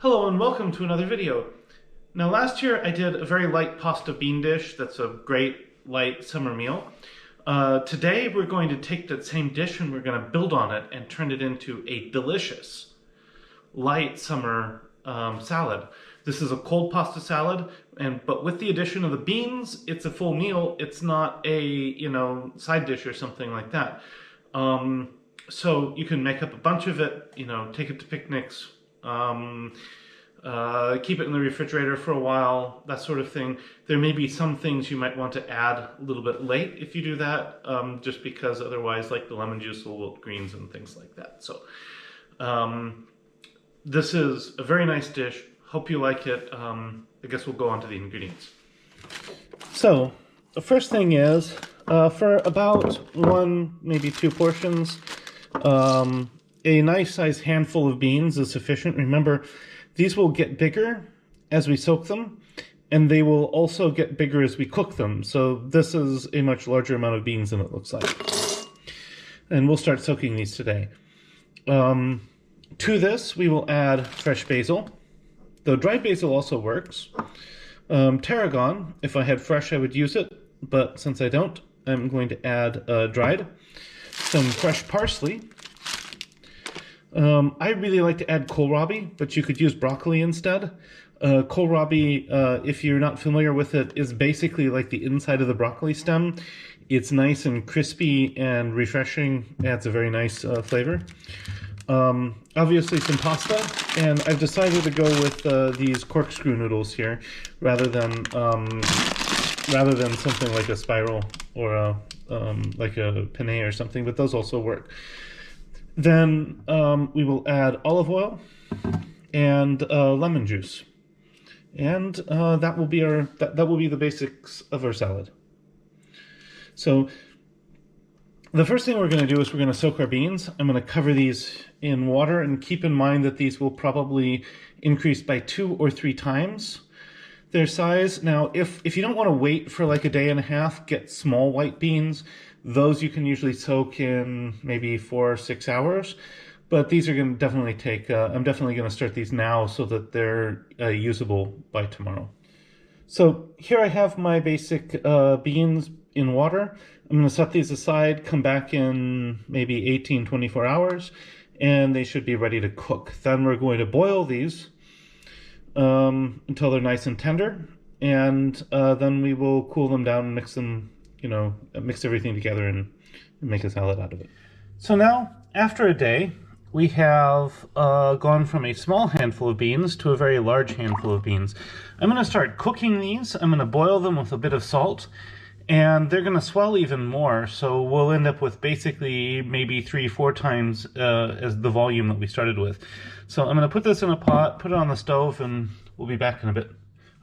Hello and welcome to another video. Now last year I did a very light pasta bean dish that's a great light summer meal. Today we're going to take that same dish and we're going to build on it and turn it into a delicious light summer salad. This is a cold pasta salad, but with the addition of the beans, it's a full meal. It's not a side dish or something like that. So you can make up a bunch of it, take it to picnics. Keep it in the refrigerator for a while, that sort of thing. There may be some things you might want to add a little bit late if you do that, just because otherwise, like the lemon juice will wilt greens and things like that. So this is a very nice dish. Hope you like it. I guess we'll go on to the ingredients. So the first thing is, for about one, maybe two portions, a nice sized handful of beans is sufficient. Remember, these will get bigger as we soak them, and they will also get bigger as we cook them. So this is a much larger amount of beans than it looks like. And we'll start soaking these today. To this, we will add fresh basil, though dried basil also works. Teragon, if I had fresh, I would use it, but since I don't, I'm going to add dried. Some fresh parsley. I really like to add kohlrabi, but you could use broccoli instead. Kohlrabi, if you're not familiar with it, is basically like the inside of the broccoli stem. It's nice and crispy and refreshing, adds a very nice flavor. Obviously some pasta, and I've decided to go with these corkscrew noodles here, rather than something like a spiral or like a penne or something, but those also work. Then we will add olive oil and lemon juice, and that will be the basics of our salad. So the first thing we're going to do is we're going to soak our beans. I'm going to cover these in water, and keep in mind that these will probably increase by 2 or 3 times their size. Now, if you don't want to wait for like a day and a half, get small white beans. Those you can usually soak in maybe 4 or 6 hours, but these are going to definitely take, I'm definitely going to start these now so that they're usable by tomorrow. So here I have my basic beans in water. I'm going to set these aside, come back in maybe 18-24 hours, and they should be ready to cook. Then we're going to boil these until they're nice and tender, and then we will cool them down and mix them, mix everything together and make a salad out of it. So now, after a day, we have gone from a small handful of beans to a very large handful of beans. I'm going to start cooking these. I'm going to boil them with a bit of salt, and they're going to swell even more, so we'll end up with basically maybe 3-4 times as the volume that we started with. So I'm going to put this in a pot, put it on the stove, and we'll be back in a bit.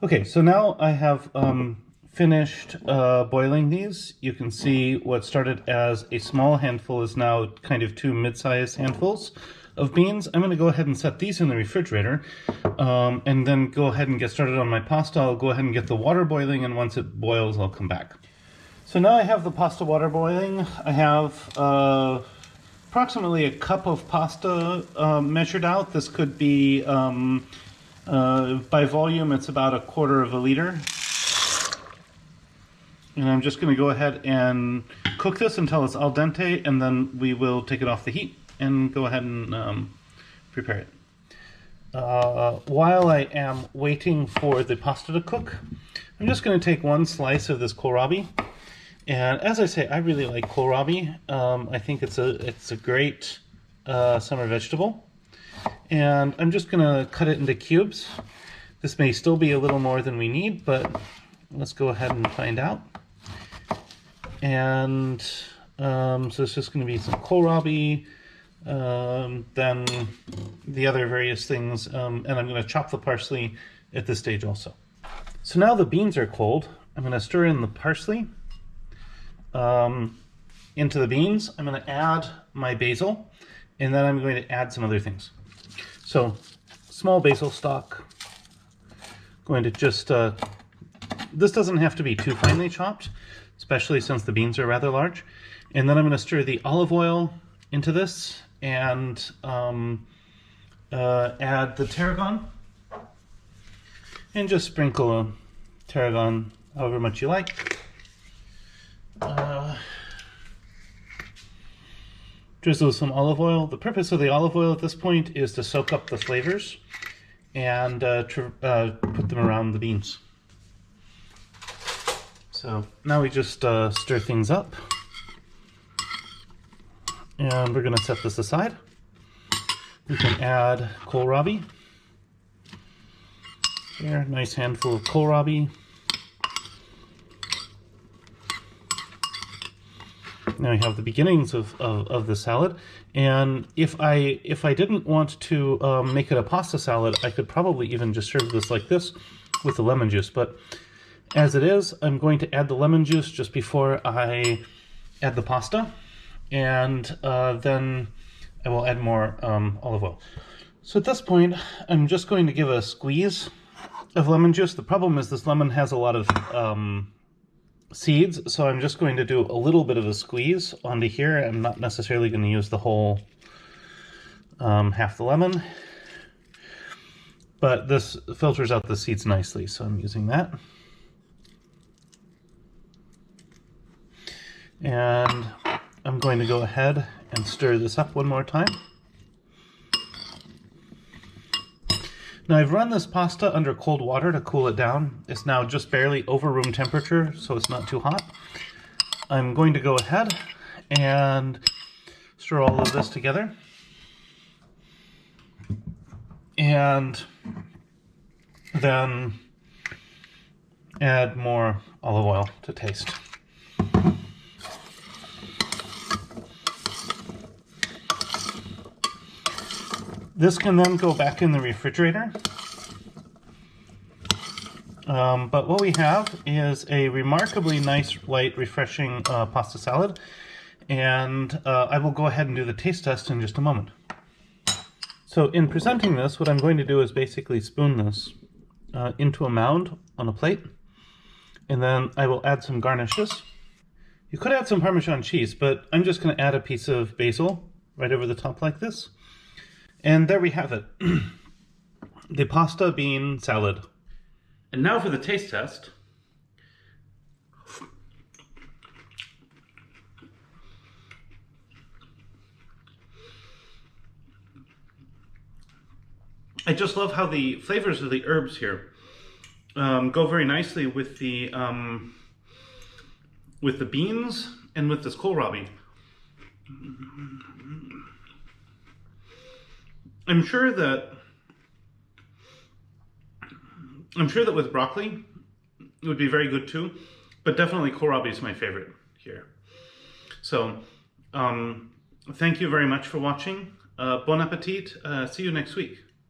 Okay, so now I have finished boiling these. You can see what started as a small handful is now kind of 2 mid-sized handfuls of beans. I'm going to go ahead and set these in the refrigerator, and then go ahead and get started on my pasta. I'll go ahead and get the water boiling, and once it boils, I'll come back. So now I have the pasta water boiling. I have approximately a cup of pasta measured out. This could be, by volume, it's about 1/4 liter. And I'm just going to go ahead and cook this until it's al dente, and then we will take it off the heat and go ahead and prepare it. While I am waiting for the pasta to cook, I'm just going to take 1 slice of this kohlrabi. And as I say, I really like kohlrabi. I think it's a great summer vegetable. And I'm just going to cut it into cubes. This may still be a little more than we need, but let's go ahead and find out. And so it's just going to be some kohlrabi, then the other various things, and I'm going to chop the parsley at this stage also. So now the beans are cold. I'm going to stir in the parsley into the beans. I'm going to add my basil, and then I'm going to add some other things. So small basil stalk. Going to just, this doesn't have to be too finely chopped, especially since the beans are rather large. And then I'm going to stir the olive oil into this and add the teragon And just sprinkle a teragon however much you like. Drizzle some olive oil. The purpose of the olive oil at this point is to soak up the flavors and put them around the beans. So now we just stir things up. And we're going to set this aside. We can add kohlrabi. Here, nice handful of kohlrabi. Now we have the beginnings of the salad. And if I didn't want to make it a pasta salad, I could probably even just serve this like this with the lemon juice. But as it is, I'm going to add the lemon juice just before I add the pasta. And then I will add more olive oil. So at this point, I'm just going to give a squeeze of lemon juice. The problem is this lemon has a lot of seeds, so I'm just going to do a little bit of a squeeze onto here. I'm not necessarily going to use the whole half the lemon, but this filters out the seeds nicely, so I'm using that. And I'm going to go ahead and stir this up one more time. Now I've run this pasta under cold water to cool it down. It's now just barely over room temperature, so it's not too hot. I'm going to go ahead and stir all of this together. And then add more olive oil to taste. This can then go back in the refrigerator. But what we have is a remarkably nice, light, refreshing pasta salad. And I will go ahead and do the taste test in just a moment. So in presenting this, what I'm going to do is basically spoon this into a mound on a plate. And then I will add some garnishes. You could add some Parmesan cheese, but I'm just going to add a piece of basil right over the top like this. And there we have it, the pasta bean salad. And now for the taste test. I just love how the flavors of the herbs here go very nicely with the beans and with this kohlrabi. I'm sure that with broccoli it would be very good too, but definitely kohlrabi is my favorite here. So thank you very much for watching. Bon appetit. See you next week.